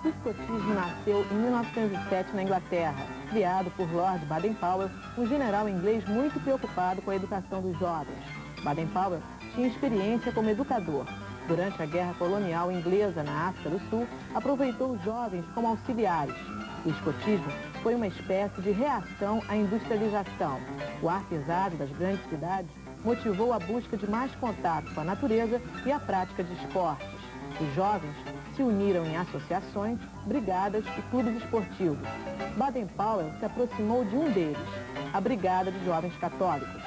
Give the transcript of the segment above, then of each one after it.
O escotismo nasceu em 1907 na Inglaterra, criado por Lord Baden-Powell, um general inglês muito preocupado com a educação dos jovens. Baden-Powell tinha experiência como educador. Durante a Guerra Colonial Inglesa na África do Sul, aproveitou os jovens como auxiliares. O escotismo foi uma espécie de reação à industrialização. O ar pesado das grandes cidades motivou a busca de mais contato com a natureza e a prática de esportes. Os jovens se uniram em associações, brigadas e clubes esportivos. Baden-Powell se aproximou de um deles, a Brigada de Jovens Católicos.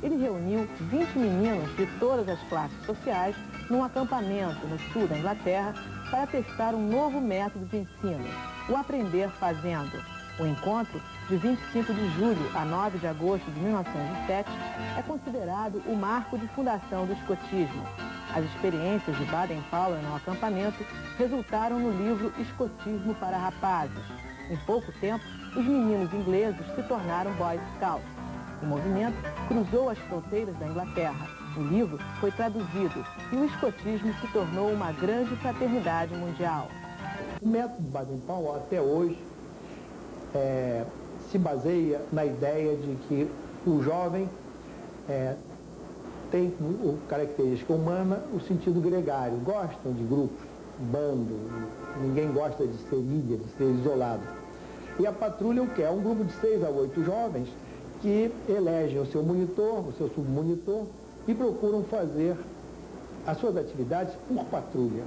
Ele reuniu 20 meninos de todas as classes sociais num acampamento no sul da Inglaterra para testar um novo método de ensino, o aprender fazendo. O encontro, de 25 de julho a 9 de agosto de 1907, é considerado o marco de fundação do escotismo. As experiências de Baden-Powell no acampamento resultaram no livro Escotismo para Rapazes. Em pouco tempo, os meninos ingleses se tornaram Boy Scouts. O movimento cruzou as fronteiras da Inglaterra. O livro foi traduzido e o escotismo se tornou uma grande fraternidade mundial. O método Baden-Powell, até hoje, se baseia na ideia de que o jovem tem como característica humana o sentido gregário. Gostam de grupos, bando, ninguém gosta de ser mídia, de ser isolado. E a patrulha o que é? Um grupo de 6 a 8 jovens que elegem o seu monitor, o seu submonitor e procuram fazer as suas atividades por patrulha.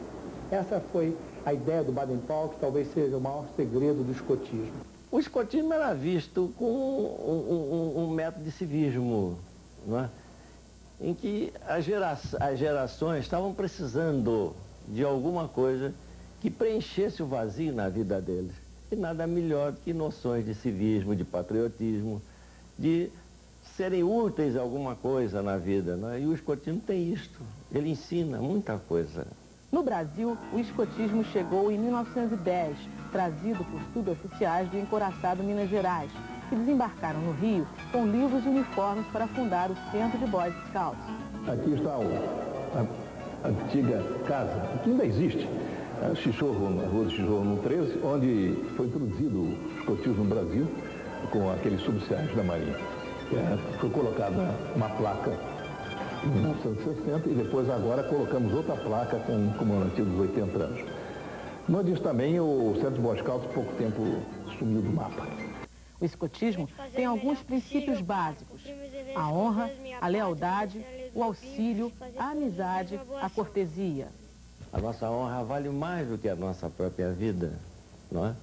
Essa foi a ideia do Baden-Powell, que talvez seja o maior segredo do escotismo. O escotismo era visto como um método de civismo, não é? Em que as gerações estavam precisando de alguma coisa que preenchesse o vazio na vida deles. E nada melhor do que noções de civismo, de patriotismo, de serem úteis a alguma coisa na vida, não é? E o escotismo tem isto, ele ensina muita coisa. No Brasil, o escotismo chegou em 1910, trazido por suboficiais do encouraçado Minas Gerais, que desembarcaram no Rio com livros e uniformes para fundar o Centro de Boy Scouts. Aqui está a antiga casa, que ainda existe, Chichorro, na Rua do Chichorro, no 13, onde foi introduzido o escotismo no Brasil, com aqueles suboficiais da Marinha. Foi colocada uma placa em 1960 e depois agora colocamos outra placa com o comemorativo dos 80 anos. No disso também, o Centro de Boy Scouts, pouco tempo, sumiu do mapa. O escotismo tem alguns princípios básicos: a honra, a lealdade, o auxílio, a amizade, a cortesia. A nossa honra vale mais do que a nossa própria vida, não é?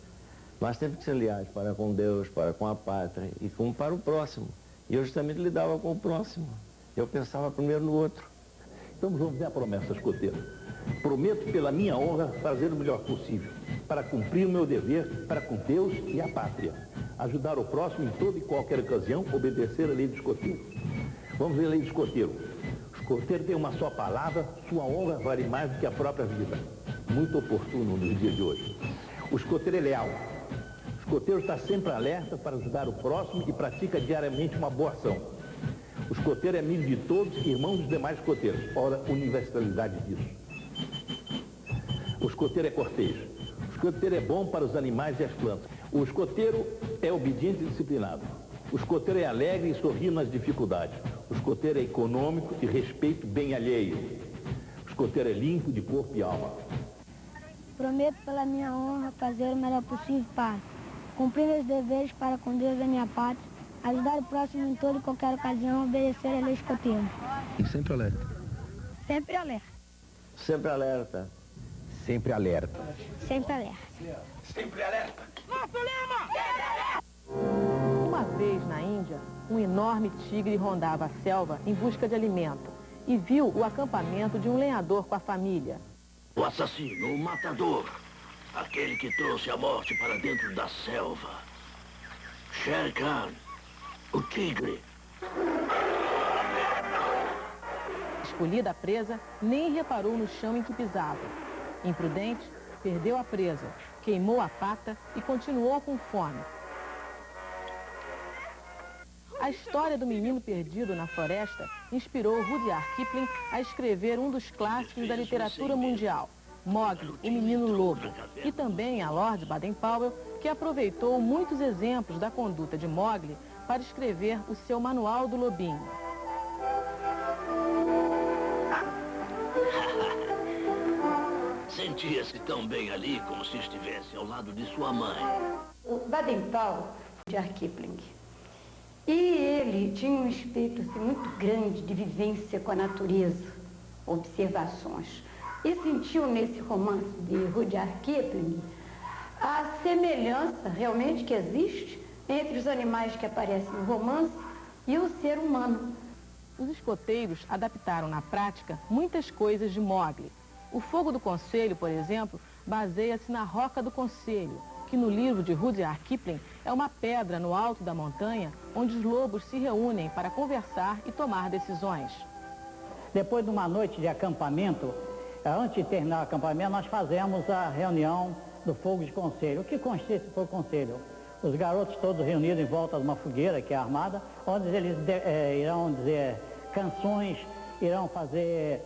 Nós temos que ser leais para com Deus, para com a pátria e como para o próximo. E eu justamente lidava com o próximo. Eu pensava primeiro no outro. Então vamos ver a promessa escoteira. Prometo pela minha honra fazer o melhor possível, para cumprir o meu dever para com Deus e a pátria. Ajudar o próximo em toda e qualquer ocasião, obedecer a lei do escoteiro. Vamos ver a lei do escoteiro. O escoteiro tem uma só palavra, sua honra vale mais do que a própria vida. Muito oportuno nos dias de hoje. O escoteiro é leal. O escoteiro está sempre alerta para ajudar o próximo e pratica diariamente uma boa ação. O escoteiro é amigo de todos, irmão dos demais escoteiros. Ora, universalidade disso. O escoteiro é cortês. O escoteiro é bom para os animais e as plantas. O escoteiro é obediente e disciplinado. O escoteiro é alegre e sorri nas dificuldades. O escoteiro é econômico e respeita o bem alheio. O escoteiro é limpo de corpo e alma. Prometo pela minha honra fazer o melhor possível para cumprir meus deveres para com Deus e a minha pátria, ajudar o próximo em toda e qualquer ocasião, obedecer a lei escoteira. E sempre alerta. Sempre alerta. Sempre alerta. Sempre alerta. Sempre alerta. Sempre alerta. Uma vez na Índia, um enorme tigre rondava a selva em busca de alimento e viu o acampamento de um lenhador com a família. O assassino, o matador, aquele que trouxe a morte para dentro da selva. Shere Khan, o tigre. Escolhida a presa, nem reparou no chão em que pisava. Imprudente, perdeu a presa, queimou a pata e continuou com fome. A história do menino perdido na floresta inspirou Rudyard Kipling a escrever um dos clássicos da literatura mundial. Mowgli, o Menino Lobo, e também a Lord Baden-Powell, que aproveitou muitos exemplos da conduta de Mowgli para escrever o seu Manual do Lobinho. Sentia-se tão bem ali como se estivesse ao lado de sua mãe. O Baden-Powell, de Kipling. E ele tinha um espírito assim, muito grande de vivência com a natureza, observações. E sentiu nesse romance de Rudyard Kipling a semelhança realmente que existe entre os animais que aparecem no romance e o ser humano. Os escoteiros adaptaram na prática muitas coisas de Mowgli. O fogo do conselho, por exemplo, baseia-se na Roca do Conselho, que no livro de Rudyard Kipling é uma pedra no alto da montanha onde os lobos se reúnem para conversar e tomar decisões. Depois de uma noite de acampamento, antes de terminar o acampamento, nós fazemos a reunião do fogo de conselho. O que consiste esse fogo de conselho? Os garotos todos reunidos em volta de uma fogueira que é armada, onde eles irão dizer canções, irão fazer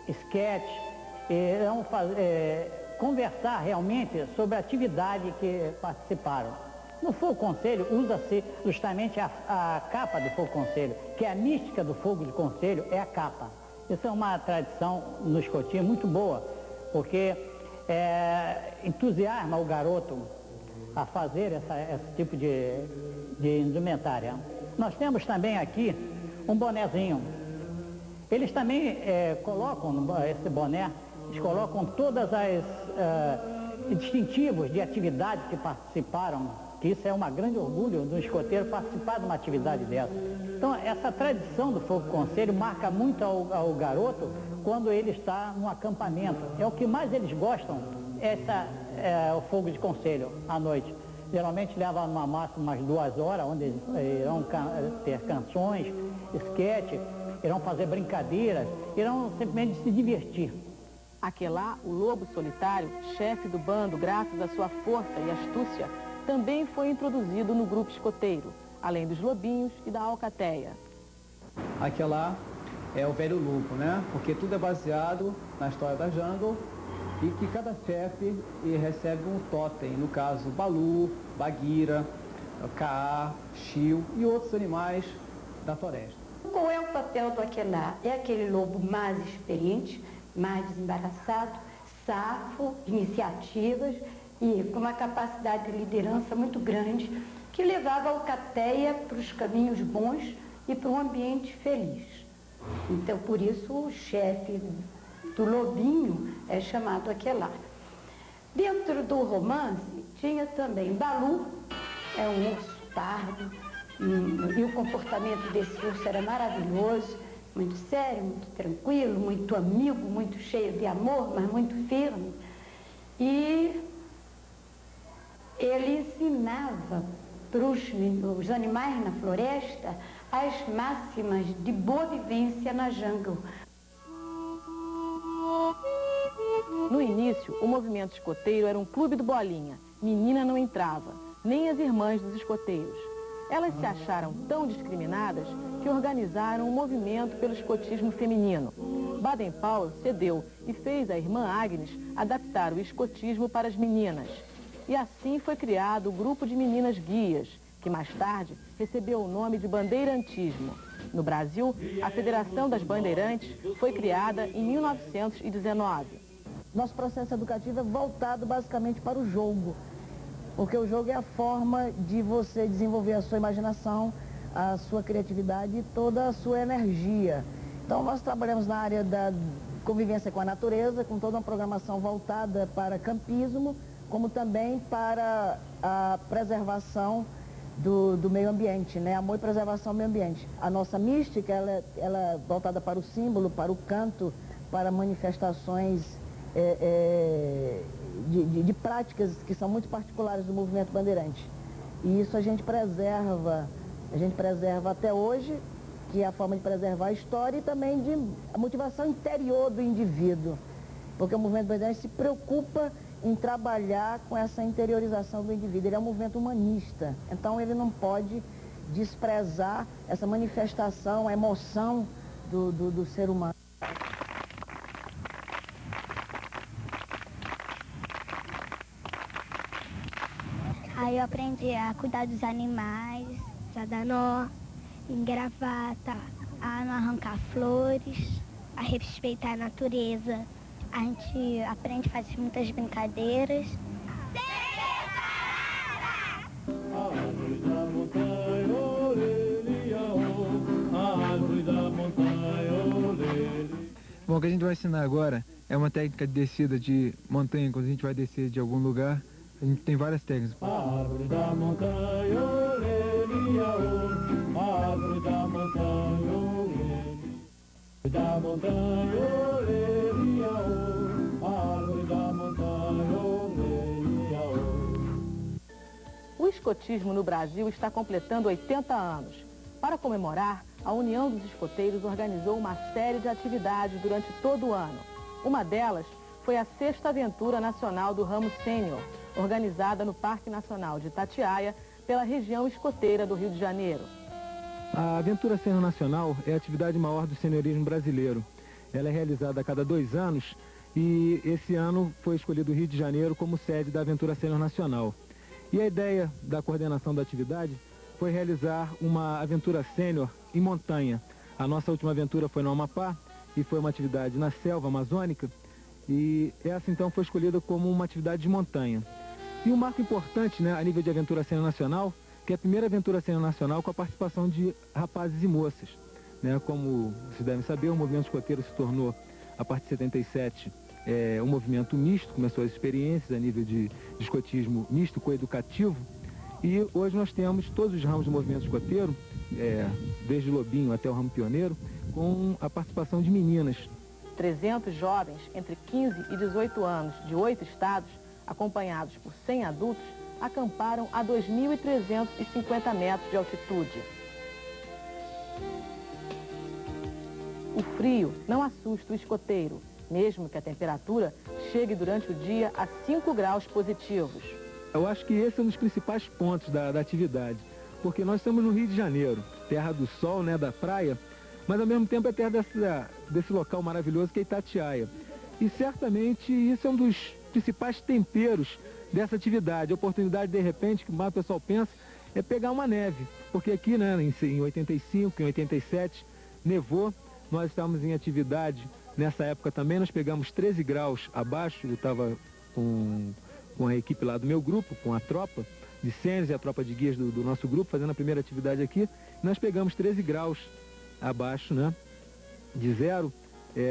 sketch, irão conversar realmente sobre a atividade que participaram. No Fogo Conselho usa-se justamente a capa do Fogo Conselho, que é a mística do Fogo de Conselho, é a capa. Isso é uma tradição no escotismo muito boa, porque entusiasma o garoto a fazer esse tipo de indumentária. Nós temos também aqui um bonezinho. Eles também colocam esse boné, eles colocam todas as distintivos de atividades que participaram, que isso é um grande orgulho do escoteiro participar de uma atividade dessa. Então, essa tradição do Fogo Conselho marca muito ao garoto quando ele está no acampamento. É o que mais eles gostam, o Fogo de Conselho à noite. Geralmente leva numa máxima umas 2 horas, onde eles irão ter canções, esquete, irão fazer brincadeiras, irão simplesmente se divertir. Aquelá, o lobo solitário, chefe do bando graças à sua força e astúcia, também foi introduzido no grupo escoteiro, além dos lobinhos e da alcateia. Aquelá é o velho lobo, né? Porque tudo é baseado na história da jungle e que cada chefe recebe um totem, no caso Balu, Bagheera, Kaa, Shio e outros animais da floresta. Qual é o papel do Aquelá? É aquele lobo mais experiente, mais desembaraçado, safo, iniciativas e com uma capacidade de liderança muito grande que levava a alcateia para os caminhos bons e para um ambiente feliz. Então, por isso, o chefe do lobinho é chamado Aquelá. Dentro do romance, tinha também Balu, é um urso pardo, e o comportamento desse urso era maravilhoso, muito sério, muito tranquilo, muito amigo, muito cheio de amor, mas muito firme. E ele ensinava para os animais na floresta as máximas de boa vivência na jungle. No início, o movimento escoteiro era um clube do bolinha. Menina não entrava, nem as irmãs dos escoteiros. Elas se acharam tão discriminadas que organizaram um movimento pelo escotismo feminino. Baden-Powell cedeu e fez a irmã Agnes adaptar o escotismo para as meninas. E assim foi criado o grupo de meninas guias, que mais tarde recebeu o nome de bandeirantismo. No Brasil, a Federação das Bandeirantes foi criada em 1919. Nosso processo educativo é voltado basicamente para o jogo, porque o jogo é a forma de você desenvolver a sua imaginação, a sua criatividade e toda a sua energia. Então nós trabalhamos na área da convivência com a natureza, com toda uma programação voltada para campismo, como também para a preservação do meio ambiente, né? Amor e preservação ao meio ambiente. A nossa mística, ela é voltada para o símbolo, para o canto, para manifestações de práticas que são muito particulares do movimento bandeirante. E isso a gente preserva até hoje, que é a forma de preservar a história e também a motivação interior do indivíduo. Porque o movimento bandeirante se preocupa em trabalhar com essa interiorização do indivíduo. Ele é um movimento humanista, então ele não pode desprezar essa manifestação, a emoção do ser humano. Aí eu aprendi a cuidar dos animais, a dar nó, engravata, a não arrancar flores, a respeitar a natureza. A gente aprende a fazer muitas brincadeiras. Árvore da montanha, orelha, árvore da montanha, orelha. Bom, o que a gente vai ensinar agora é uma técnica de descida de montanha. Quando a gente vai descer de algum lugar, a gente tem várias técnicas. Árvore da montanha, orelha, árvore da montanha, orelha, da montanha, orelha, árvore da montanha, orelha. O escotismo no Brasil está completando 80 anos. Para comemorar, a União dos Escoteiros organizou uma série de atividades durante todo o ano. Uma delas foi a 6ª Aventura Nacional do Ramo Sênior, organizada no Parque Nacional de Itatiaia, pela região escoteira do Rio de Janeiro. A Aventura Sênior Nacional é a atividade maior do seniorismo brasileiro. Ela é realizada a cada 2 anos e esse ano foi escolhido o Rio de Janeiro como sede da Aventura Sênior Nacional. E a ideia da coordenação da atividade foi realizar uma aventura sênior em montanha. A nossa última aventura foi no Amapá e foi uma atividade na selva amazônica e essa então foi escolhida como uma atividade de montanha. E um marco importante, né, a nível de aventura sênior nacional, que é a primeira aventura sênior nacional com a participação de rapazes e moças. Né? Como vocês devem saber, o movimento escoteiro se tornou, a partir de 77, um movimento misto, começou as experiências a nível de escotismo misto, coeducativo, e hoje nós temos todos os ramos do movimento escoteiro, desde o Lobinho até o ramo pioneiro, com a participação de meninas. 300 jovens entre 15 e 18 anos de 8 estados, acompanhados por 100 adultos, acamparam a 2.350 metros de altitude. O frio não assusta o escoteiro, mesmo que a temperatura chegue durante o dia a 5 graus positivos. Eu acho que esse é um dos principais pontos da atividade, porque nós estamos no Rio de Janeiro, terra do sol, né, da praia, mas ao mesmo tempo é terra desse local maravilhoso que é Itatiaia. E certamente isso é um dos principais temperos dessa atividade. A oportunidade, de repente, que o pessoal pensa, é pegar uma neve, porque aqui, né, em 85, em 87, nevou, nós estávamos em atividade nessa época também, nós pegamos 13 graus abaixo, eu estava com a equipe lá do meu grupo, com a tropa de sêniores e a tropa de guias do nosso grupo, fazendo a primeira atividade aqui. Nós pegamos 13 graus abaixo, né, de zero,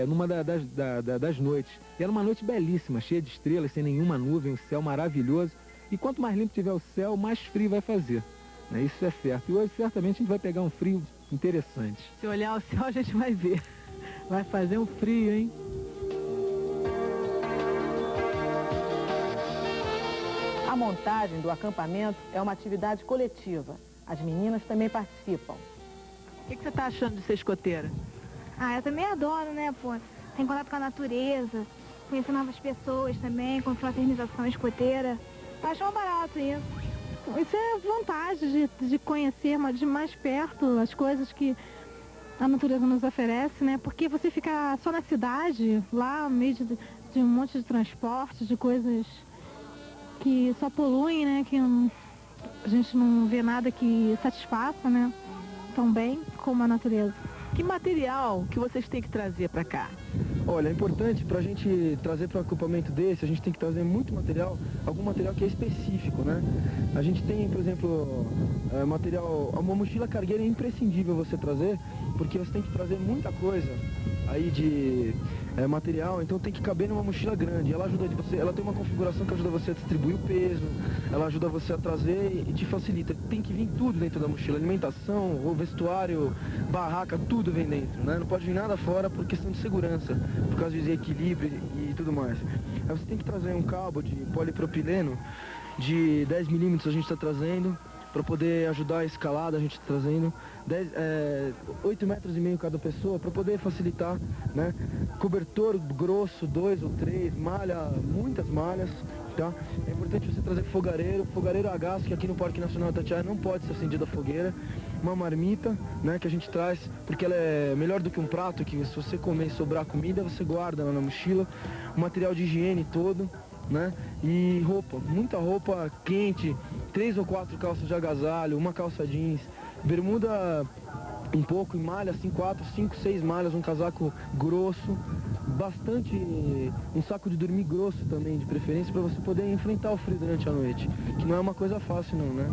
numa das noites. E era uma noite belíssima, cheia de estrelas, sem nenhuma nuvem, o céu maravilhoso. E quanto mais limpo tiver o céu, mais frio vai fazer. Né? Isso é certo. E hoje, certamente, a gente vai pegar um frio interessante. Se olhar o céu, a gente vai ver. Vai fazer um frio, hein? A montagem do acampamento é uma atividade coletiva. As meninas também participam. O que você está achando de ser escoteira? Eu também adoro, né, pô? Tem contato com a natureza, conhecer novas pessoas também, com fraternização escoteira. Acho um barato isso. Isso é vantagem de conhecer de mais perto as coisas que a natureza nos oferece, né? Porque você fica só na cidade, lá no meio de um monte de transporte, de coisas que só poluem, né? Que a gente não vê nada que satisfaça, né? Tão bem como a natureza. Que material que vocês têm que trazer para cá? Olha, é importante para a gente trazer para um acampamento desse, a gente tem que trazer muito material, algum material que é específico, né? A gente tem, por exemplo, uma mochila cargueira é imprescindível você trazer, porque você tem que trazer muita coisa aí de material, então tem que caber numa mochila grande. Ela ajuda ela tem uma configuração que ajuda você a distribuir o peso, ela ajuda você a trazer e te facilita. Tem que vir tudo dentro da mochila, alimentação, o vestuário, barraca, tudo vem dentro, né? Não pode vir nada fora por questão de segurança, por causa de equilíbrio e tudo mais. Aí você tem que trazer um cabo de polipropileno de 10 milímetros, a gente está trazendo, para poder ajudar a escalada, a gente está trazendo 8,5 metros cada pessoa, para poder facilitar, né? Cobertor grosso, 2 ou 3, malha, muitas malhas, tá? É importante você trazer fogareiro a gás, que aqui no Parque Nacional Itatiaia não pode ser acendida a fogueira, uma marmita, né, que a gente traz, porque ela é melhor do que um prato, que se você comer e sobrar comida, você guarda ela na mochila, o material de higiene todo, né? E roupa, muita roupa quente, 3 ou 4 calças de agasalho, uma calça jeans, bermuda um pouco e malha, assim, 4, 5, 6 malhas, um casaco grosso, bastante, um saco de dormir grosso também, de preferência, para você poder enfrentar o frio durante a noite, que não é uma coisa fácil não, né?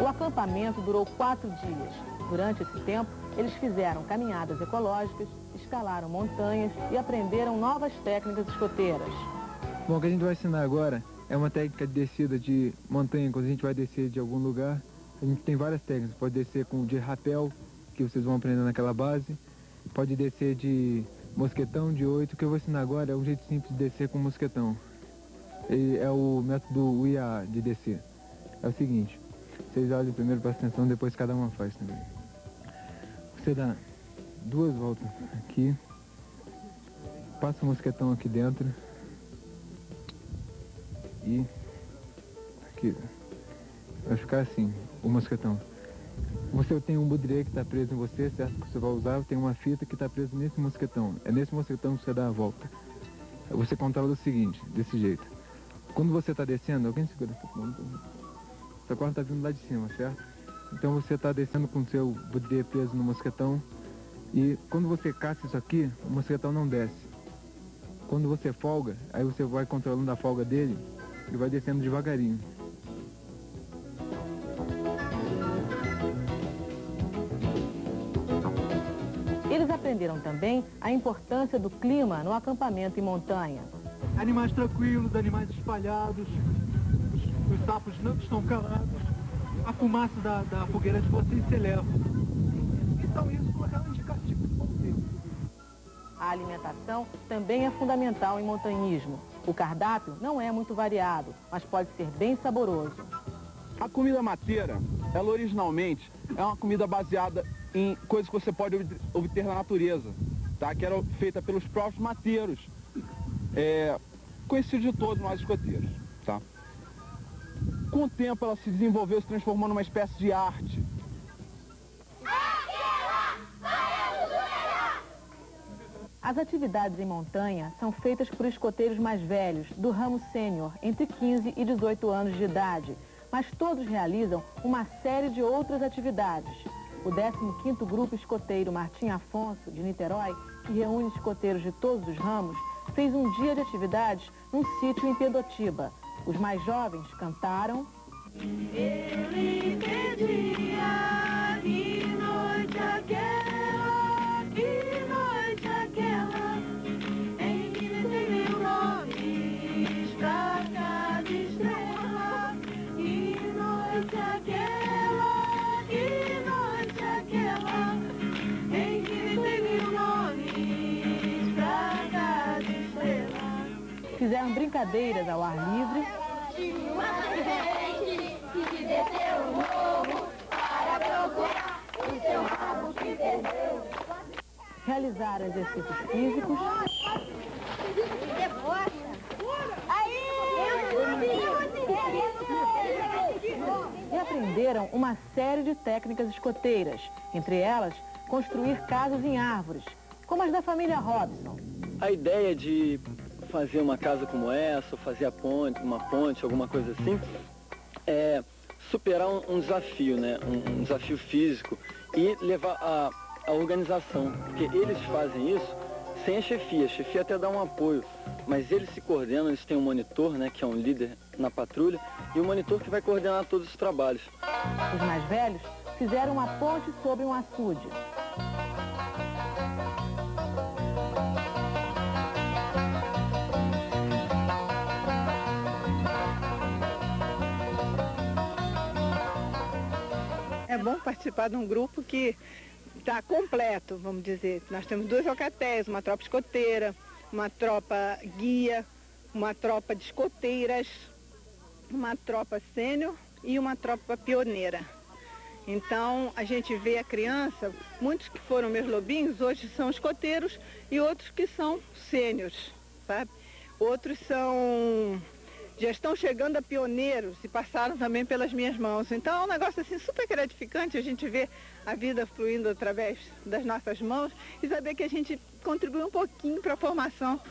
O acampamento durou 4 dias. Durante esse tempo, eles fizeram caminhadas ecológicas, escalaram montanhas e aprenderam novas técnicas escoteiras. Bom, o que a gente vai ensinar agora é uma técnica de descida de montanha. Quando a gente vai descer de algum lugar, a gente tem várias técnicas. Pode descer de rapel, que vocês vão aprender naquela base. Pode descer de mosquetão, de 8. O que eu vou ensinar agora é um jeito simples de descer com mosquetão. É o método UIA de descer. É o seguinte, vocês olham primeiro, prestem atenção, depois cada uma faz também. Você dá 2 voltas aqui, passa o mosquetão aqui dentro e aqui. Vai ficar assim, o mosquetão. Você tem um budrê que está preso em você, certo? Que você vai usar, tem uma fita que está presa nesse mosquetão. É nesse mosquetão que você dá a volta. Você controla o seguinte, desse jeito. Quando você está descendo, alguém segura essa ponta. Essa corda está vindo lá de cima, certo? Então você está descendo com o seu budê preso no mosquetão e quando você caça isso aqui, o mosquetão não desce. Quando você folga, aí você vai controlando a folga dele e vai descendo devagarinho. Eles aprenderam também a importância do clima no acampamento em montanha. Animais tranquilos, animais espalhados, os sapos não estão calados, a fumaça da fogueira de vocês se eleva. Então isso é um indicativo de bom tempo. A alimentação também é fundamental em montanhismo. O cardápio não é muito variado, mas pode ser bem saboroso. A comida mateira, ela originalmente é uma comida baseada em coisas que você pode obter na natureza, tá? Que era feita pelos próprios mateiros, conhecidos de todos nós escoteiros, tá? Com o tempo ela se desenvolveu, se transformou numa espécie de arte. As atividades em montanha são feitas por escoteiros mais velhos, do ramo sênior, entre 15 e 18 anos de idade, mas todos realizam uma série de outras atividades. O 15º Grupo Escoteiro Martim Afonso, de Niterói, que reúne escoteiros de todos os ramos, fez um dia de atividades num sítio em Pedotiba. Os mais jovens cantaram... Ele pedia, que noite aquela, em que desceu mil nomes pra cada estrela. Que noite aquela, em que desceu mil nomes pra cada estrela. Fizeram brincadeiras ao ar livre. Que desceu o morro para procurar o seu rabo que perdeu. Realizaram exercícios físicos. E aprenderam uma série de técnicas escoteiras, entre elas, construir casas em árvores, como as da família Robson. A ideia de fazer uma casa como essa, ou fazer uma ponte, alguma coisa assim, é superar um desafio, né? Um desafio físico e levar a organização, porque eles fazem isso sem a chefia até dá um apoio, mas eles se coordenam, eles têm um monitor, né, que é um líder na patrulha, e um monitor que vai coordenar todos os trabalhos. Os mais velhos fizeram uma ponte sobre um açude. É bom participar de um grupo que está completo, vamos dizer. Nós temos 2 locatéias, uma tropa escoteira, uma tropa guia, uma tropa de escoteiras, uma tropa sênior e uma tropa pioneira. Então, a gente vê a criança, muitos que foram meus lobinhos, hoje são escoteiros e outros que são sêniores, sabe? Outros já estão chegando a pioneiros e passaram também pelas minhas mãos. Então, é um negócio assim super gratificante a gente ver a vida fluindo através das nossas mãos e saber que a gente contribui um pouquinho para a formação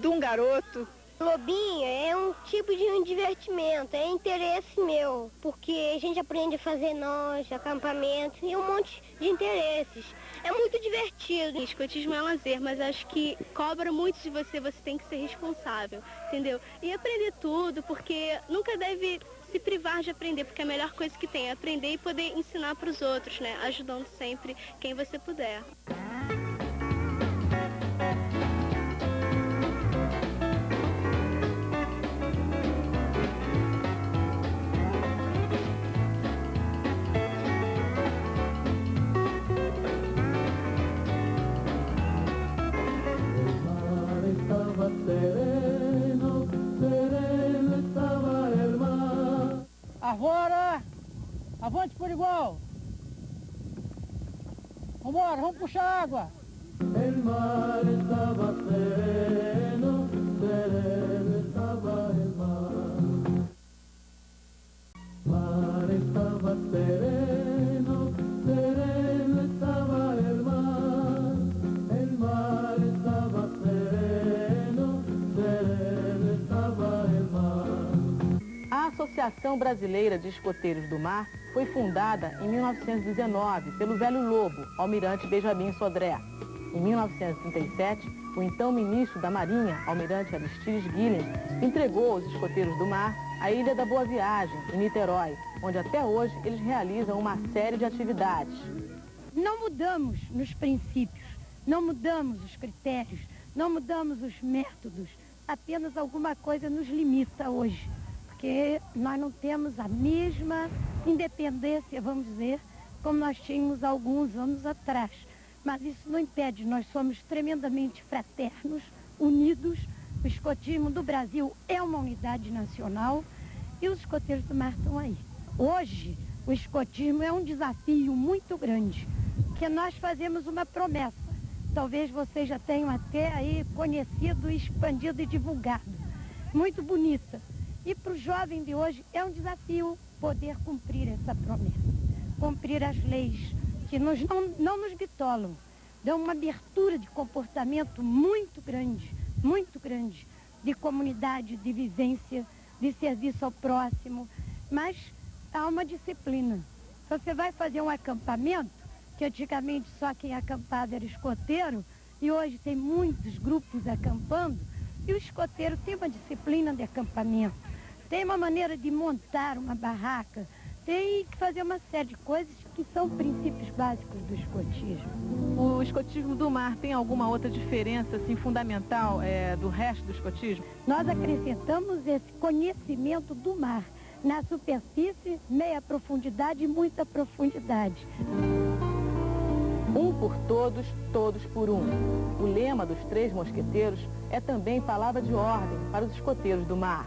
de um garoto. Lobinho é um tipo de um divertimento, é interesse meu, porque a gente aprende a fazer nós, acampamento e um monte de interesses. É muito divertido. Escotismo é um lazer, mas acho que cobra muito de você, você tem que ser responsável, entendeu? E aprender tudo, porque nunca deve se privar de aprender, porque a melhor coisa que tem é aprender e poder ensinar para os outros, né? Ajudando sempre quem você puder. Agora, avante por igual. Vambora, vamos puxar água. El mar estava sereno, sereno estava el mar. Mar estava sereno, sereno estava el mar. El mar estava sereno, sereno estava el mar. A Associação Brasileira de Escoteiros do Mar foi fundada em 1919 pelo velho Lobo, almirante Benjamin Sodré. Em 1937, o então ministro da Marinha, almirante Aristides Guilhem, entregou aos escoteiros do mar a Ilha da Boa Viagem, em Niterói, onde até hoje eles realizam uma série de atividades. Não mudamos nos princípios, não mudamos os critérios, não mudamos os métodos, apenas alguma coisa nos limita hoje. Porque nós não temos a mesma independência, vamos dizer, como nós tínhamos alguns anos atrás. Mas isso não impede, nós somos tremendamente fraternos, unidos. O escotismo do Brasil é uma unidade nacional e os escoteiros do mar estão aí. Hoje, o escotismo é um desafio muito grande, que nós fazemos uma promessa. Talvez vocês já tenham até aí conhecido, expandido e divulgado. Muito bonita. E para o jovem de hoje é um desafio poder cumprir essa promessa, cumprir as leis que não nos bitolam, dão uma abertura de comportamento muito grande, de comunidade, de vivência, de serviço ao próximo, mas há uma disciplina. Você vai fazer um acampamento, que antigamente só quem acampava era escoteiro, e hoje tem muitos grupos acampando, e o escoteiro tem uma disciplina de acampamento. Tem uma maneira de montar uma barraca, tem que fazer uma série de coisas que são princípios básicos do escotismo. O escotismo do mar tem alguma outra diferença assim, fundamental do resto do escotismo? Nós acrescentamos esse conhecimento do mar, na superfície, meia profundidade e muita profundidade. Um por todos, todos por um. O lema dos Três Mosqueteiros é também palavra de ordem para os escoteiros do mar.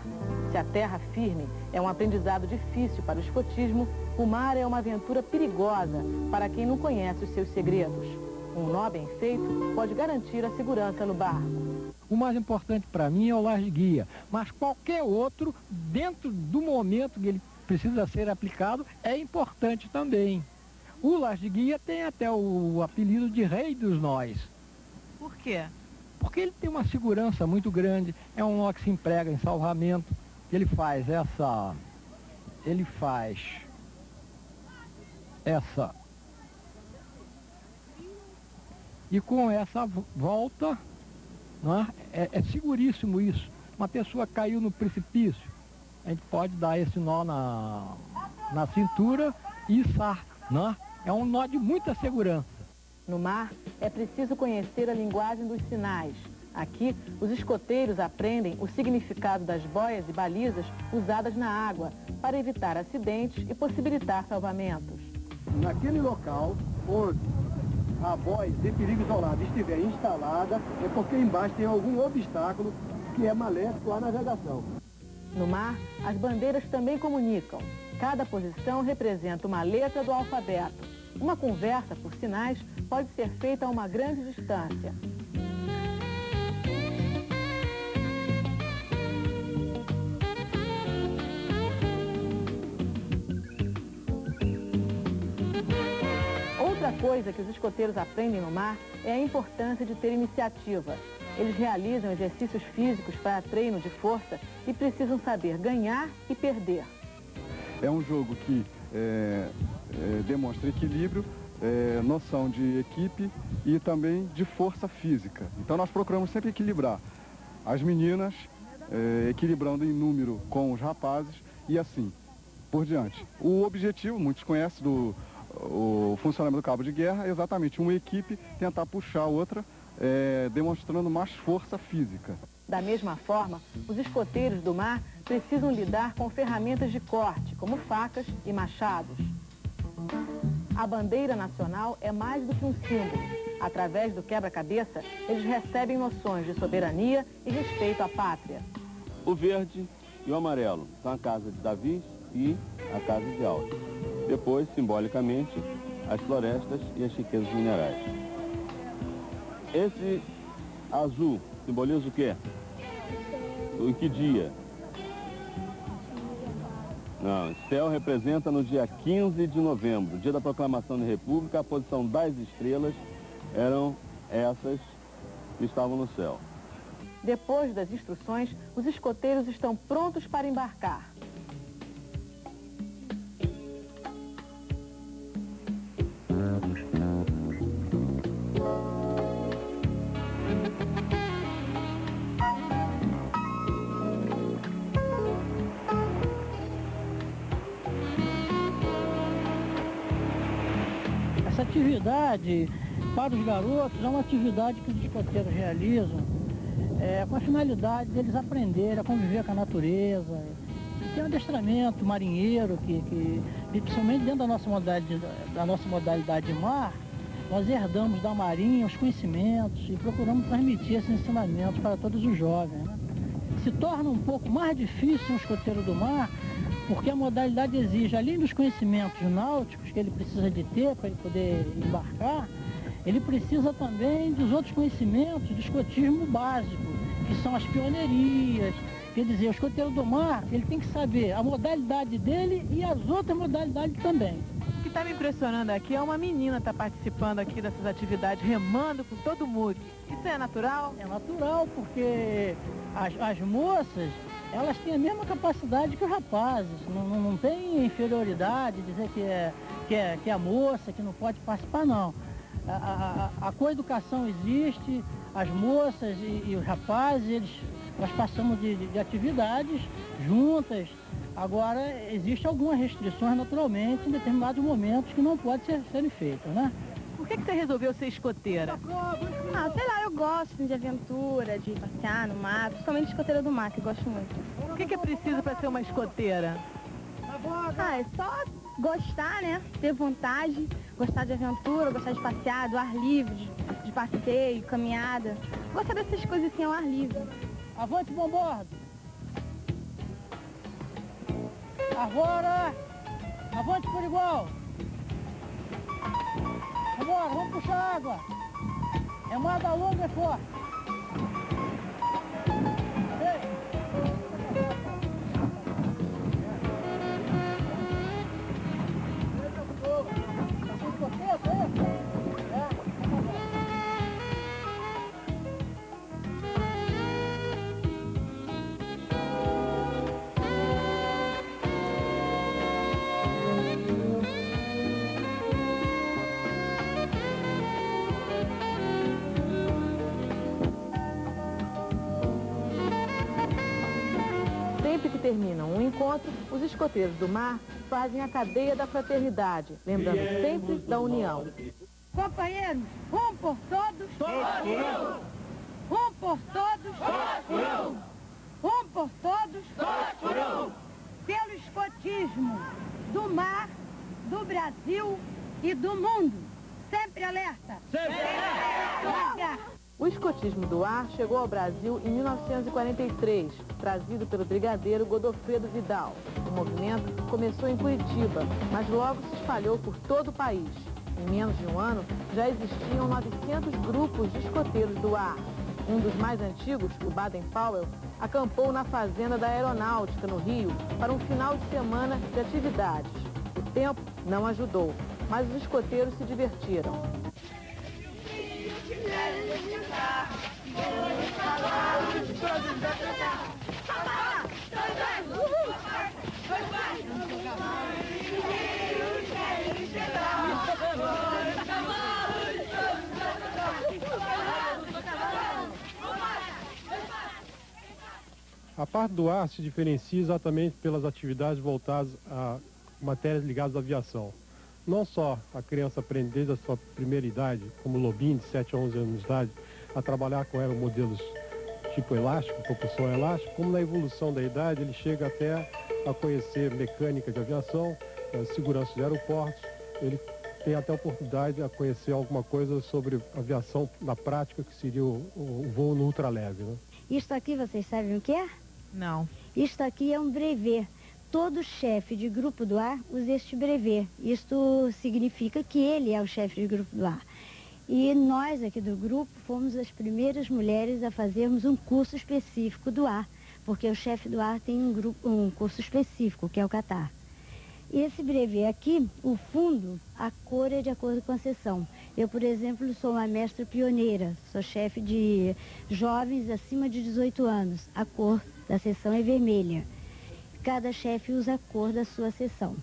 Se a terra firme é um aprendizado difícil para o escotismo, o mar é uma aventura perigosa para quem não conhece os seus segredos. Um nó bem feito pode garantir a segurança no barco. O mais importante para mim é o laje guia, mas qualquer outro, dentro do momento que ele precisa ser aplicado, é importante também. O laje guia tem até o apelido de rei dos nós. Por quê? Porque ele tem uma segurança muito grande, é um nó que se emprega em salvamento. Ele faz essa e com essa volta, né, é seguríssimo isso. Uma pessoa caiu no precipício, a gente pode dar esse nó na cintura e içar, né? É um nó de muita segurança. No mar, é preciso conhecer a linguagem dos sinais. Aqui, os escoteiros aprendem o significado das boias e balizas usadas na água para evitar acidentes e possibilitar salvamentos. Naquele local onde a voz de perigo isolado estiver instalada, é porque embaixo tem algum obstáculo que é maléfico à navegação. No mar, as bandeiras também comunicam. Cada posição representa uma letra do alfabeto. Uma conversa, por sinais, pode ser feita a uma grande distância. Outra coisa que os escoteiros aprendem no mar é a importância de ter iniciativa. Eles realizam exercícios físicos para treino de força e precisam saber ganhar e perder. É um jogo que demonstra equilíbrio, noção de equipe e também de força física. Então nós procuramos sempre equilibrar as meninas, equilibrando em número com os rapazes e assim por diante. O objetivo, muitos conhecem o funcionamento do cabo de guerra, é exatamente uma equipe tentar puxar a outra, demonstrando mais força física. Da mesma forma, os escoteiros do mar precisam lidar com ferramentas de corte, como facas e machados. A bandeira nacional é mais do que um símbolo. Através do quebra-cabeça, eles recebem noções de soberania e respeito à pátria. O verde e o amarelo são a casa de Davi e a casa de Alves. Depois, simbolicamente, as florestas e as riquezas minerais. Esse azul simboliza o quê? Em que dia? Não, céu representa no dia 15 de novembro, dia da proclamação da República. A posição das estrelas eram essas que estavam no céu. Depois das instruções, os escoteiros estão prontos para embarcar. Essa atividade, para os garotos, é uma atividade que os escoteiros realizam com a finalidade deles aprenderem a conviver com a natureza. Tem um adestramento marinheiro que principalmente dentro da nossa modalidade de mar, nós herdamos da Marinha os conhecimentos e procuramos transmitir esses ensinamentos para todos os jovens, né? Se torna um pouco mais difícil um escoteiro do mar, porque a modalidade exige, além dos conhecimentos náuticos que ele precisa de ter para ele poder embarcar, ele precisa também dos outros conhecimentos do escotismo básico, que são as pioneirias. Quer dizer, o escoteiro do mar, ele tem que saber a modalidade dele e as outras modalidades também. O que está me impressionando aqui é uma menina estar participando aqui dessas atividades, remando com todo mundo. Isso é natural? É natural, porque as moças, elas têm a mesma capacidade que os rapazes. Não tem inferioridade, dizer que é a moça, que não pode participar, não. A coeducação existe, as moças e os rapazes, nós passamos de atividades juntas. Agora, existem algumas restrições, naturalmente, em determinados momentos que não podem serem feitas, né? Por que você resolveu ser escoteira? Sei lá, eu gosto de aventura, de passear no mar, principalmente escoteira do mar, que eu gosto muito. O que é preciso para ser uma escoteira? É só gostar, né? Ter vontade, gostar de aventura, gostar de passear, do ar livre, de passeio, caminhada. Gostar dessas coisas assim ao ar livre. Avante, bom bordo! Agora, avante por igual! Agora, vamos puxar água! Remada longa e forte! Sempre que terminam um encontro, os escoteiros do mar fazem a cadeia da fraternidade, lembrando sempre da união. Companheiros, um por todos, um por todos, um por todos, pelo escotismo do mar, do Brasil e do mundo. Sempre alerta! Sempre alerta! O escotismo do ar chegou ao Brasil em 1943, trazido pelo brigadeiro Godofredo Vidal. O movimento começou em Curitiba, mas logo se espalhou por todo o país. Em menos de um ano, já existiam 900 grupos de escoteiros do ar. Um dos mais antigos, o Baden Powell, acampou na Fazenda da Aeronáutica, no Rio, para um final de semana de atividades. O tempo não ajudou, mas os escoteiros se divertiram. A parte do ar se diferencia exatamente pelas atividades voltadas a matérias ligadas à aviação. Não só a criança aprende desde a sua primeira idade, como o Lobinho, de 7 a 11 anos de idade, a trabalhar com aeromodelos tipo elástico, propulsão elástica, como na evolução da idade ele chega até a conhecer mecânica de aviação, segurança de aeroportos, ele tem até a oportunidade de conhecer alguma coisa sobre aviação na prática, que seria o voo no ultraleve, né? Isto aqui, vocês sabem o que é? Não. Isto aqui é um brevet. Todo chefe de grupo do ar usa este brevet. Isto significa que ele é o chefe de grupo do ar. E nós aqui do grupo fomos as primeiras mulheres a fazermos um curso específico do ar, porque o chefe do ar tem um curso específico, que é o Catar. E esse brevet aqui, o fundo, a cor é de acordo com a seção. Eu, por exemplo, sou uma mestra pioneira, sou chefe de jovens acima de 18 anos. A cor da seção é vermelha. Cada chefe usa a cor da sua seção.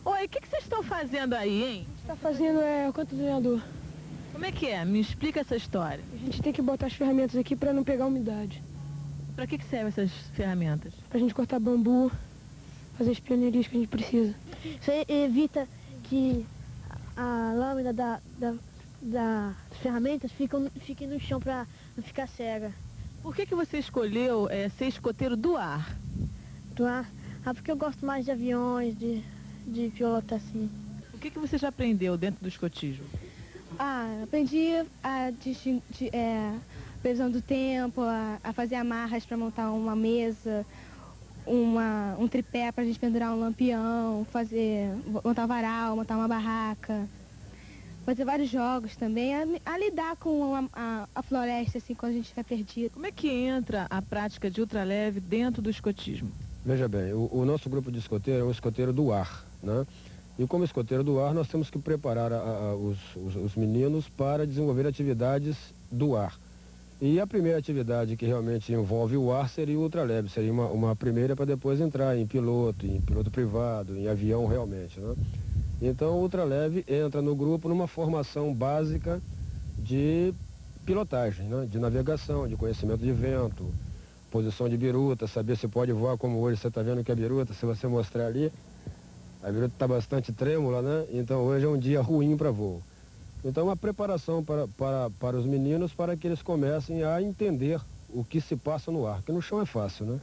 Oi, o que vocês estão fazendo aí, hein? A gente está fazendo o canto do lenhador. Como é que é? Me explica essa história. A gente tem que botar as ferramentas aqui para não pegar umidade. Para que servem essas ferramentas? Para a gente cortar bambu, fazer as pioneirias que a gente precisa. Isso evita que a lâmina das ferramentas fique no chão para não ficar cega. Por que você escolheu ser escoteiro do ar? Do ar? Porque eu gosto mais de aviões, de piloto assim. O que você já aprendeu dentro do escotismo? Aprendi a previsão do tempo, a fazer amarras para montar uma mesa, um tripé para a gente pendurar um lampião, montar um varal, montar uma barraca, fazer vários jogos também, a lidar com a floresta assim, quando a gente estiver perdido. Como é que entra a prática de ultraleve dentro do escotismo? Veja bem, o nosso grupo de escoteiro é um escoteiro do ar, né? E como escoteiro do ar, nós temos que preparar os meninos para desenvolver atividades do ar. E a primeira atividade que realmente envolve o ar seria o ultraleve, seria uma primeira para depois entrar em piloto privado, em avião realmente, né? Então o ultraleve entra no grupo numa formação básica de pilotagem, né? De navegação, de conhecimento de vento, posição de biruta, saber se pode voar como hoje você está vendo que a biruta, se você mostrar ali, a biruta está bastante trêmula, né? Então hoje é um dia ruim para voo. Então uma preparação para os meninos para que eles comecem a entender o que se passa no ar, porque no chão é fácil, né?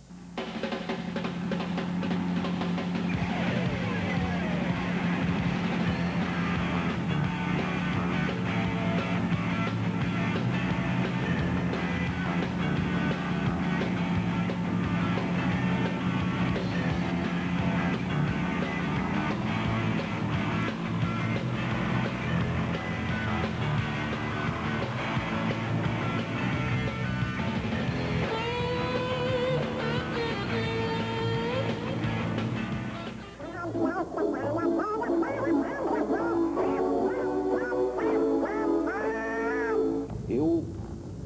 Eu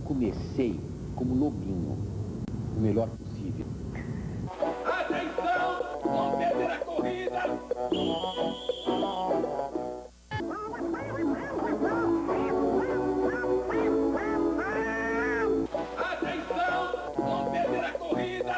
comecei como lobinho, o melhor possível. Atenção! Vamos perder a corrida! Atenção! Vamos perder a corrida!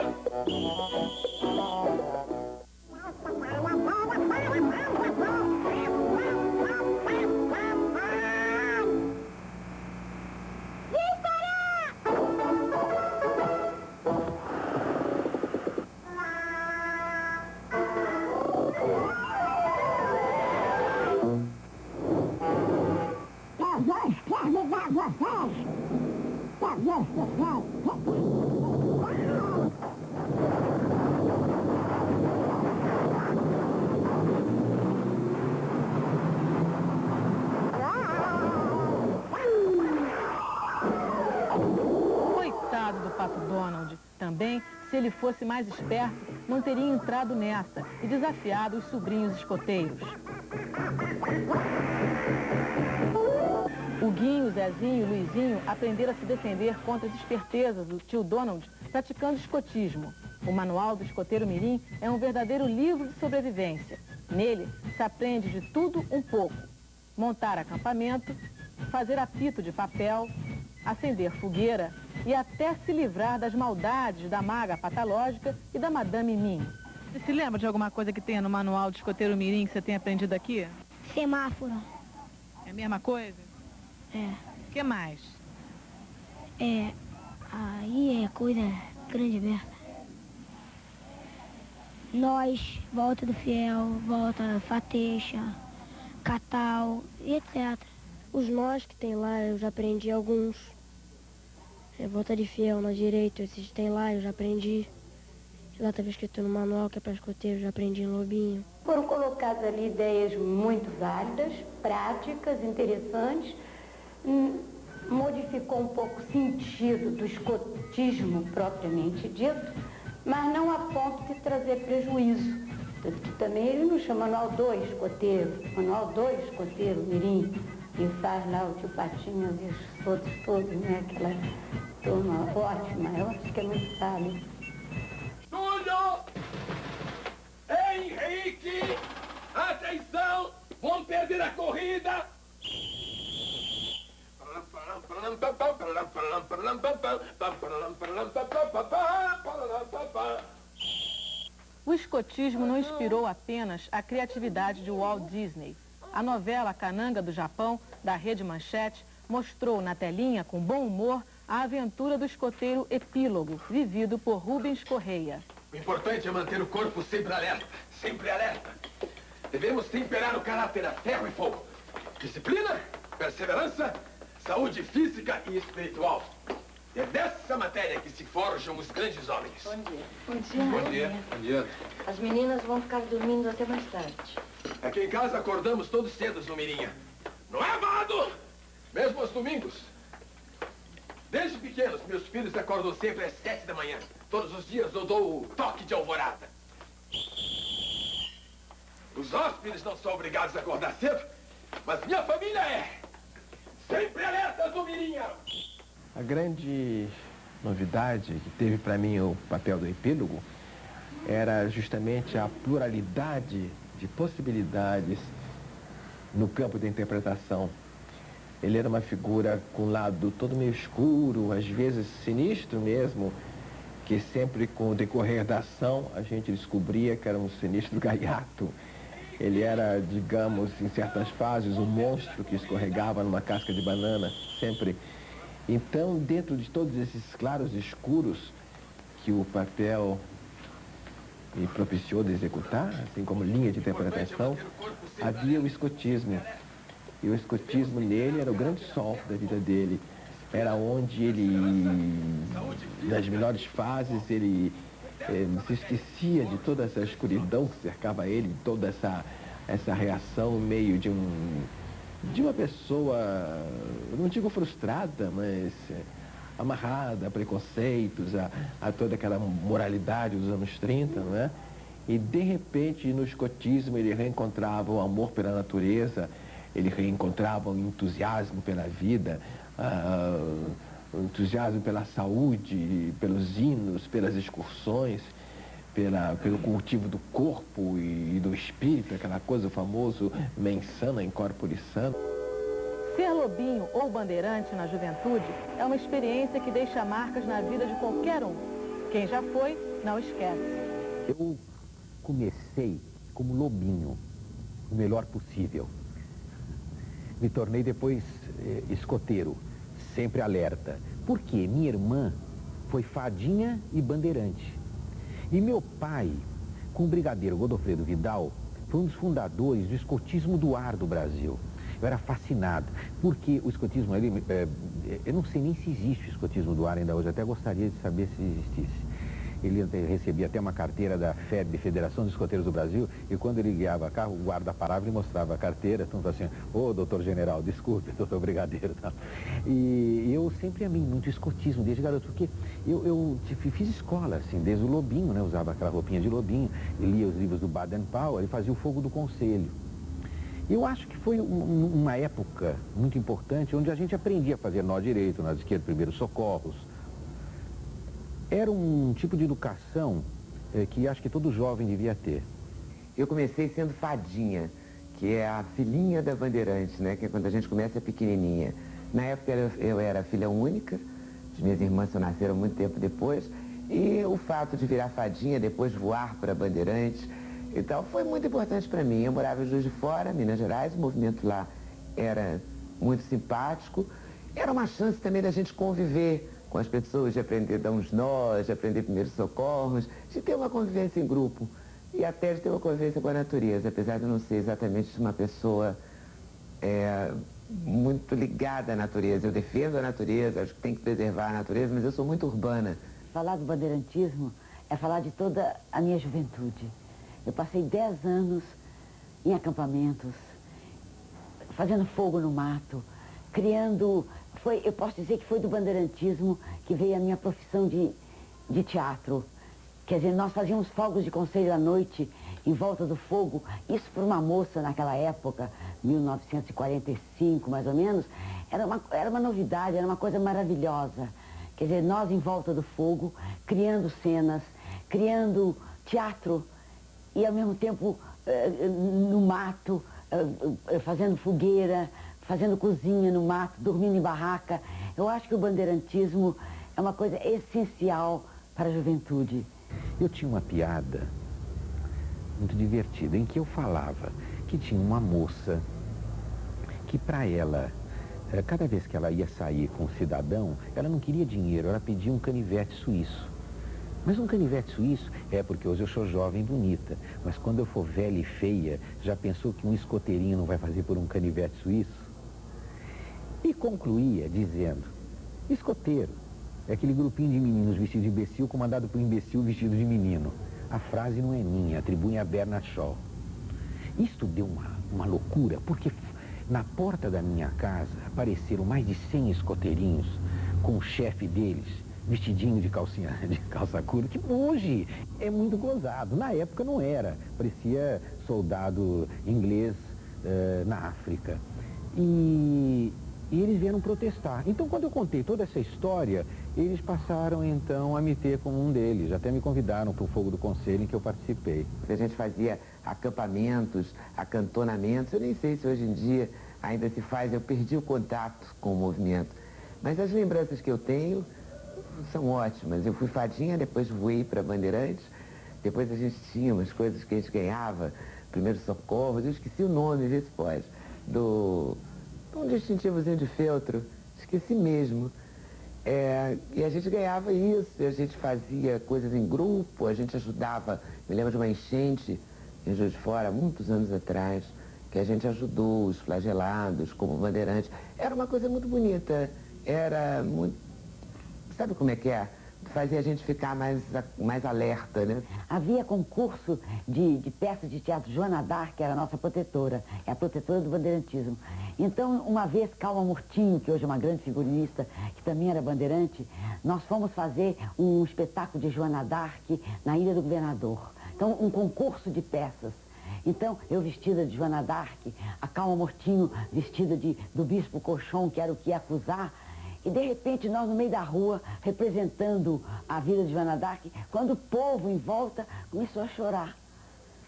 Coitado do Pato Donald. Também, se ele fosse mais esperto, não teria entrado nessa e desafiado os sobrinhos escoteiros. O Guinho, o Zezinho e o Luizinho aprenderam a se defender contra as espertezas do tio Donald praticando escotismo. O Manual do Escoteiro Mirim é um verdadeiro livro de sobrevivência. Nele se aprende de tudo um pouco. Montar acampamento, fazer apito de papel, acender fogueira e até se livrar das maldades da maga patológica e da Madame Mim. Você se lembra de alguma coisa que tenha no Manual do Escoteiro Mirim que você tenha aprendido aqui? Semáforo. É a mesma coisa? É. O que mais? Aí é coisa grande mesmo. Nós, volta do fiel, volta fateixa, catal e etc. Os nós que tem lá, eu já aprendi alguns. Volta de fiel, nó direito, esses tem lá, eu já aprendi. Lá estava escrito no manual que é para escoteiro, eu já aprendi em Lobinho. Foram colocadas ali ideias muito válidas, práticas, interessantes. Modificou um pouco o sentido do escotismo propriamente dito, mas não a ponto de trazer prejuízo. Tanto que também ele não chama Manual 2 Escoteiro, Manual 2 Escoteiro Mirim, e faz lá o tio Patinhas e os outros todos, né? Aquela turma ótima, eu acho que é muito sábio. Túlio! Henrique! Atenção! Vamos perder a corrida! O escotismo não inspirou apenas a criatividade de Walt Disney. A novela Cananga do Japão, da Rede Manchete, mostrou na telinha, com bom humor, a aventura do escoteiro Epílogo, vivido por Rubens Correia. O importante é manter o corpo sempre alerta, sempre alerta. Devemos temperar o caráter a ferro e fogo. Disciplina, perseverança, saúde física e espiritual. É dessa matéria que se forjam os grandes homens. Bom dia. Bom dia. Bom dia. Bom dia. As meninas vão ficar dormindo até mais tarde. Aqui em casa acordamos todos cedos no Mirinha. Não é, amado? Mesmo aos domingos. Desde pequenos, meus filhos acordam sempre às 7 da manhã. Todos os dias eu dou o toque de alvorada. Os hóspedes não são obrigados a acordar cedo, mas minha família é. Sempre alerta no Mirinha. A grande novidade que teve para mim o papel do epílogo era justamente a pluralidade de possibilidades no campo da interpretação. Ele era uma figura com um lado todo meio escuro, às vezes sinistro mesmo, que sempre com o decorrer da ação a gente descobria que era um sinistro gaiato. Ele era, digamos, em certas fases, um monstro que escorregava numa casca de banana, sempre. Então, dentro de todos esses claros escuros que o papel me propiciou de executar, assim como linha de interpretação, havia o escotismo. E o escotismo nele era o grande sol da vida dele. Era onde ele, nas melhores fases, ele se esquecia de toda essa escuridão que cercava ele, toda essa reação no meio de uma pessoa, não digo frustrada, mas amarrada a preconceitos, a toda aquela moralidade dos anos 30, não é? E, de repente, no escotismo, ele reencontrava o amor pela natureza, ele reencontrava o entusiasmo pela vida, o entusiasmo pela saúde, pelos hinos, pelas excursões, pelo cultivo do corpo e do espírito, aquela coisa, o famoso mens sana in corpore sano. Ser lobinho ou bandeirante na juventude é uma experiência que deixa marcas na vida de qualquer um. Quem já foi, não esquece. Eu comecei como lobinho, o melhor possível. Me tornei depois escoteiro, sempre alerta. Porque minha irmã foi fadinha e bandeirante. E meu pai, com o brigadeiro Godofredo Vidal, foi um dos fundadores do escotismo do ar do Brasil. Eu era fascinado, porque o escotismo ali, eu não sei nem se existe o escotismo do ar ainda hoje, até gostaria de saber se existisse. Ele recebia até uma carteira da FEB, Federação dos Escoteiros do Brasil, e quando ele guiava carro, o guarda parava e mostrava a carteira, então assim, ô doutor general, desculpe, doutor brigadeiro e tal. E eu sempre amei muito escotismo desde garoto, porque eu fiz escola, assim, desde o Lobinho, né, usava aquela roupinha de Lobinho, e lia os livros do Baden-Powell e fazia o Fogo do Conselho. Eu acho que foi uma época muito importante, onde a gente aprendia a fazer nó direito, nó esquerdo, primeiros socorros. Era um tipo de educação que acho que todo jovem devia ter. Eu comecei sendo fadinha, que é a filhinha da Bandeirante, né? Que é quando a gente começa pequenininha. Na época eu era filha única, as minhas irmãs só nasceram muito tempo depois, e o fato de virar fadinha, depois voar para Bandeirantes, então foi muito importante para mim. Eu morava em Juiz de Fora, Minas Gerais, o movimento lá era muito simpático, era uma chance também da gente conviver com as pessoas, de aprender a dar uns nós, de aprender primeiros socorros, de ter uma convivência em grupo e até de ter uma convivência com a natureza, apesar de eu não ser exatamente uma pessoa muito ligada à natureza. Eu defendo a natureza, acho que tem que preservar a natureza, mas eu sou muito urbana. Falar do bandeirantismo é falar de toda a minha juventude. Eu passei 10 anos em acampamentos, fazendo fogo no mato, criando... eu posso dizer que foi do bandeirantismo que veio a minha profissão de teatro. Quer dizer, nós fazíamos fogos de conselho à noite, em volta do fogo. Isso para uma moça naquela época, 1945 mais ou menos, era uma novidade, era uma coisa maravilhosa. Quer dizer, nós em volta do fogo, criando cenas, criando teatro e ao mesmo tempo no mato, fazendo fogueira, fazendo cozinha no mato, dormindo em barraca. Eu acho que o bandeirantismo é uma coisa essencial para a juventude. Eu tinha uma piada muito divertida, em que eu falava que tinha uma moça que para ela, cada vez que ela ia sair com um cidadão, ela não queria dinheiro, ela pedia um canivete suíço. Mas um canivete suíço porque hoje eu sou jovem e bonita, mas quando eu for velha e feia, já pensou que um escoteirinho não vai fazer por um canivete suíço? E concluía dizendo, escoteiro é aquele grupinho de meninos vestidos de imbecil comandado por um imbecil vestido de menino. A frase não é minha, atribui a Bernard Shaw. Isto deu uma loucura, porque na porta da minha casa apareceram mais de 100 escoteirinhos com o chefe deles, vestidinho de calça curta, que hoje é muito gozado. Na época não era, parecia soldado inglês na África. E eles vieram protestar. Então, quando eu contei toda essa história, eles passaram, então, a me ter como um deles. Até me convidaram para o Fogo do Conselho, em que eu participei. A gente fazia acampamentos, acantonamentos. Eu nem sei se hoje em dia ainda se faz. Eu perdi o contato com o movimento. Mas as lembranças que eu tenho são ótimas. Eu fui fadinha, depois voei para Bandeirantes. Depois a gente tinha umas coisas que a gente ganhava, primeiros socorros. Eu esqueci o nome, vê se pode, um distintivozinho de feltro, esqueci mesmo. E a gente ganhava isso, e a gente fazia coisas em grupo, a gente ajudava. Me lembro de uma enchente em Juiz de Fora, muitos anos atrás, que a gente ajudou os flagelados como bandeirantes. Era uma coisa muito bonita, era muito... Sabe como é que é? Fazia a gente ficar mais alerta, né? Havia concurso de peças de teatro. Joana d'Arc era a nossa protetora, é a protetora do bandeirantismo. Então, uma vez, Calma Murtinho, que hoje é uma grande figurinista, que também era bandeirante, nós fomos fazer um espetáculo de Joana d'Arc na Ilha do Governador. Então, um concurso de peças. Então, eu vestida de Joana d'Arc, a Calma Murtinho vestida do Bispo Cochon, que era o que ia acusar. E, de repente, nós no meio da rua, representando a vida de Joana d'Arc, quando o povo em volta começou a chorar.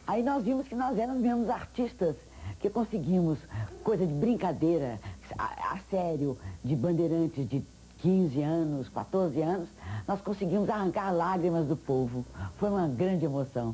Aí nós vimos que nós éramos mesmo artistas, que conseguimos coisa de brincadeira, a sério, de bandeirantes de 15 anos, 14 anos, nós conseguimos arrancar lágrimas do povo. Foi uma grande emoção.